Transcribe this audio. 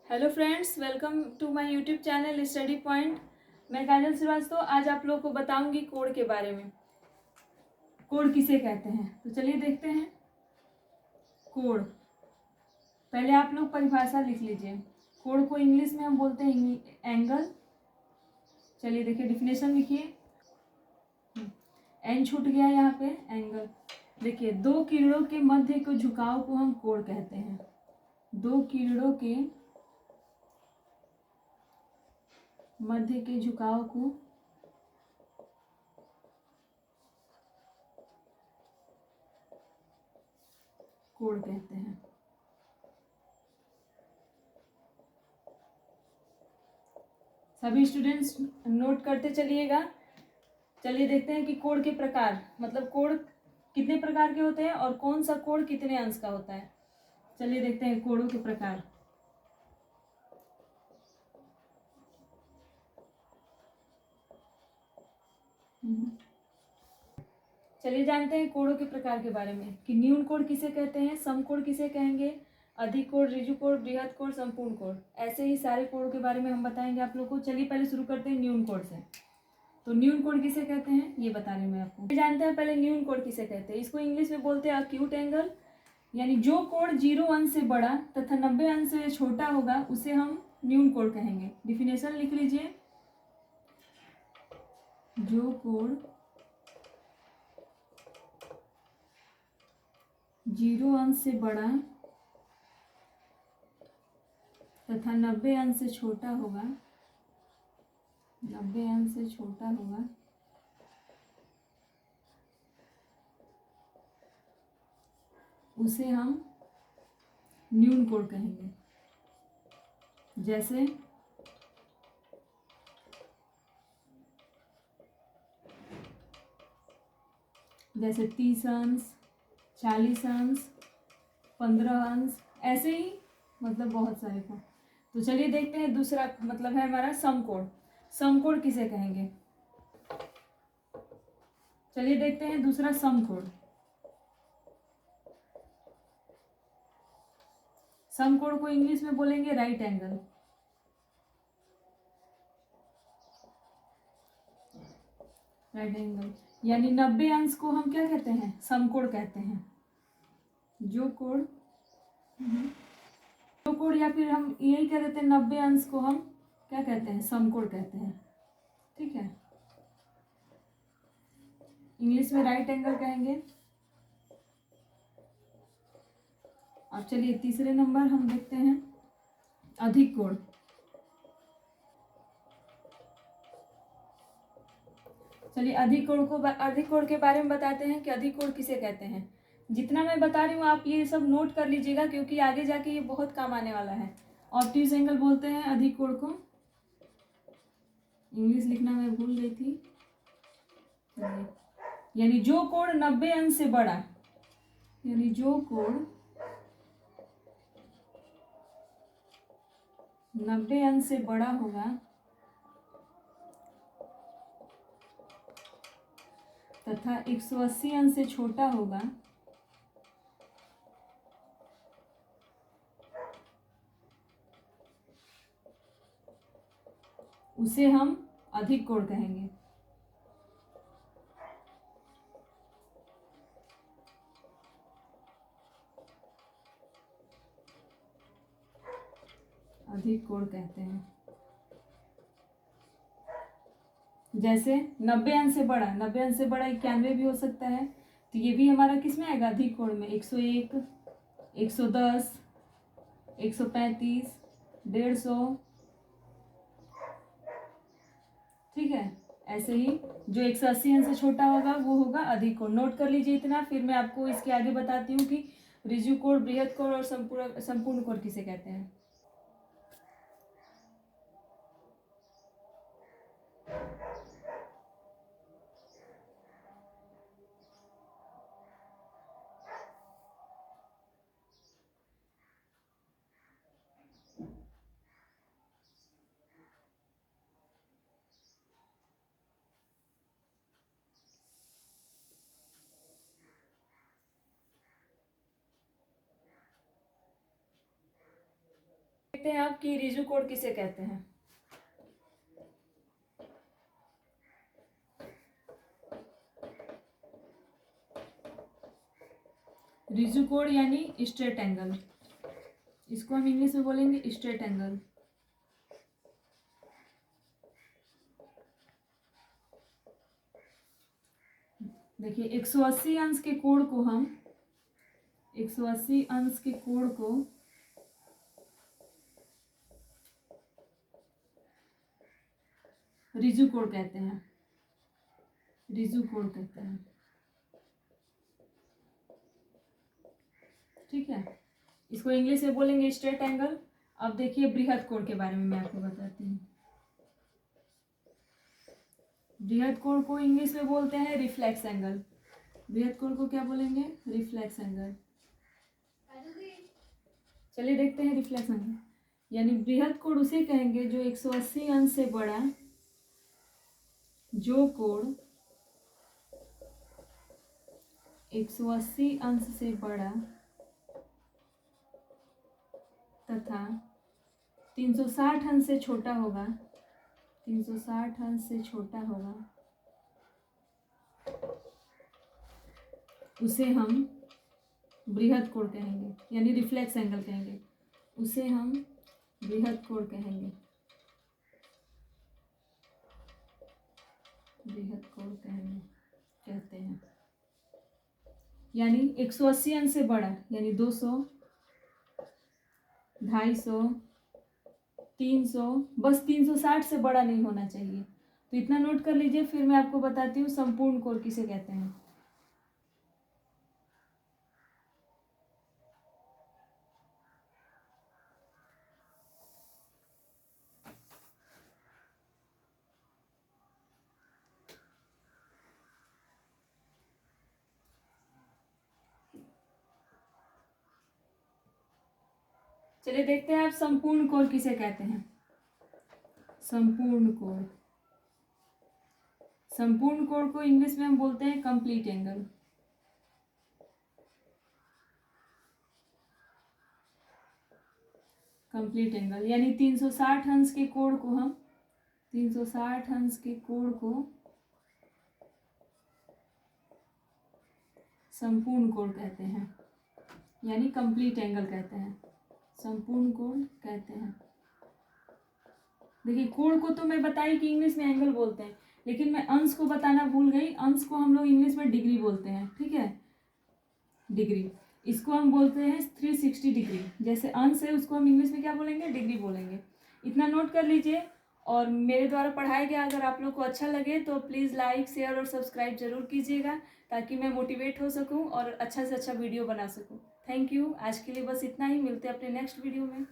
Hello friends, welcome to my YouTube channel study point. मैं काजल श्रीवास्तव आज आप लोगों को बताऊंगी कोड के बारे में। कोड किसे कहते हैं, तो चलिए देखते हैं। कोड, पहले आप लोग परिभाषा लिख लीजिए। कोड को इंग्लिश में हम बोलते हैं एंगल। चलिए देखिए, डिफिनेशन लिखिए। एन छूट गया यहाँ पे, एंगल। देखिए, दो किरणों के मध्य के झुकाव को हम कोड कहते हैं। दो किरणों के मध्य के झुकाव को कोड कहते हैं। सभी स्टूडेंट्स नोट करते चलिएगा। चलिए देखते हैं कि कोड के प्रकार, मतलब कोड कितने प्रकार के होते हैं और कौन सा कोड कितने अंश का होता है। चलिए देखते हैं कोडों के प्रकार। चलिए जानते हैं कोडों के प्रकार के बारे में कि न्यून कोड किसे कहते हैं, सम कोड किसे कहेंगे, अधिक कोड, ऋजु कोड, बृहद कोड, संपूर्ण कोड। ऐसे ही सारे कोड के बारे में हम बताएंगे आप लोग को। चलिए पहले शुरू करते हैं न्यून कोड से। तो न्यून कोड किसे कहते हैं ये बता रही हूँ मैं आपको। जानते हैं पहले न्यून कोड किसे कहते हैं। इसको इंग्लिश में बोलते हैं अक्यूट एंगल, यानी जो कोण 0 अंश से बड़ा तथा 90 अंश से छोटा होगा उसे हम न्यून कोण कहेंगे। डिफिनेशन लिख लीजिए। जो कोण 0 अंश से बड़ा तथा 90 अंश से छोटा होगा, 90 अंश से छोटा होगा, उसे हम न्यून कोण कहेंगे। जैसे जैसे 30 अंश, 40 अंश, 15 अंश, ऐसे ही मतलब बहुत सारे कोण। तो चलिए देखते हैं दूसरा, मतलब है हमारा समकोण। समकोण किसे कहेंगे। चलिए देखते हैं दूसरा समकोण। समकोण को इंग्लिश में बोलेंगे राइट एंगल। राइट एंगल यानी 90 अंश को हम क्या कहते हैं, समकोण कहते हैं। जो कोण या फिर हम यही कह देते हैं 90 अंश को हम क्या कहते हैं, समकोण कहते हैं। ठीक है, इंग्लिश में राइट एंगल कहेंगे। अब चलिए तीसरे नंबर हम देखते हैं अधिक कोण। चलिए अधिक कोण के बारे में बताते हैं कि अधिक कोण किसे कहते हैं। जितना मैं बता रही हूँ आप ये सब नोट कर लीजिएगा, क्योंकि आगे जाके ये बहुत काम आने वाला है। ऑब्ट्यूज एंगल बोलते हैं अधिक कोण को। इंग्लिश लिखना मैं भूल गई थी। यानी जो कोण 90 अंश से बड़ा, यानी जो कोण 90 अंश से बड़ा होगा तथा 180 अंश से छोटा होगा, उसे हम अधिक कोण कहेंगे। अधिक कोण कहते हैं। जैसे 90 अंश से बड़ा, 90 अंश से बड़ा 91 भी हो सकता है, तो ये भी हमारा किस में आएगा, अधिक कोण में। 101, 110, 135, 150। ठीक है, ऐसे ही जो 180 अंश से छोटा होगा वो होगा अधिक कोण। नोट कर लीजिए इतना, फिर मैं आपको इसके आगे बताती हूँ कि ऋजु कोण, बृहद कोण और संपूर्ण कोण किसे कहते हैं। देखते हैं अब कि रिजु कोड किसे कहते हैं। रिजु कोड यानी स्ट्रेट एंगल, इसको हम इंग्लिश में बोलेंगे स्ट्रेट एंगल। देखिए 180 अंश के कोण को हम 180 अंश के कोण को रिजु कोण कहते हैं, रिजु कोण कहते हैं। ठीक है, इसको इंग्लिश में बोलेंगे स्ट्रेट एंगल। अब देखिए बृहद कोण के बारे में मैं आपको बताती हूँ। बृहद कोण को इंग्लिश में बोलते हैं रिफ्लेक्स एंगल। बृहद कोण को क्या बोलेंगे? Reflex angle. चलिए देखते हैं रिफ्लेक्स एंगल। यानी बृहद कोण उसे कहेंगे जो 180 अंश से बड़ा, जो कोण 180 अंश से बड़ा तथा 360 अंश से छोटा होगा, 360 अंश से छोटा होगा, उसे हम बृहद कोण कहेंगे, यानी रिफ्लेक्स एंगल कहेंगे। उसे हम बृहद कोण कहेंगे, बृहद कोण कहते हैं। यानी 180 अंश से बड़ा, यानी 200, 250, 300, बस 360 से बड़ा नहीं होना चाहिए। तो इतना नोट कर लीजिए, फिर मैं आपको बताती हूँ संपूर्ण कोण किसे कहते हैं। चलिए देखते हैं आप संपूर्ण कोण किसे कहते हैं। संपूर्ण कोण, संपूर्ण कोण को इंग्लिश में हम बोलते हैं कंप्लीट एंगल। कंप्लीट एंगल यानी 360 अंश के कोण को हम 360 अंश के कोण को संपूर्ण कोण कहते हैं, यानी कंप्लीट एंगल कहते हैं, संपूर्ण कोण कहते हैं। देखिए कोण को तो मैं बताई कि इंग्लिश में एंगल बोलते हैं, लेकिन मैं अंश को बताना भूल गई। अंश को हम लोग इंग्लिश में डिग्री बोलते हैं। ठीक है, डिग्री, इसको हम बोलते हैं 360 डिग्री। जैसे अंश है उसको हम इंग्लिश में क्या बोलेंगे? डिग्री बोलेंगे। इतना नोट कर लीजिए। और मेरे द्वारा पढ़ाया गया अगर आप लोग को अच्छा लगे तो प्लीज़ लाइक, शेयर और सब्सक्राइब जरूर कीजिएगा, ताकि मैं मोटिवेट हो सकूं और अच्छा से अच्छा वीडियो बना सकूं। Thank you. आज के लिए बस इतना ही, मिलते हैं अपने नेक्स्ट वीडियो में।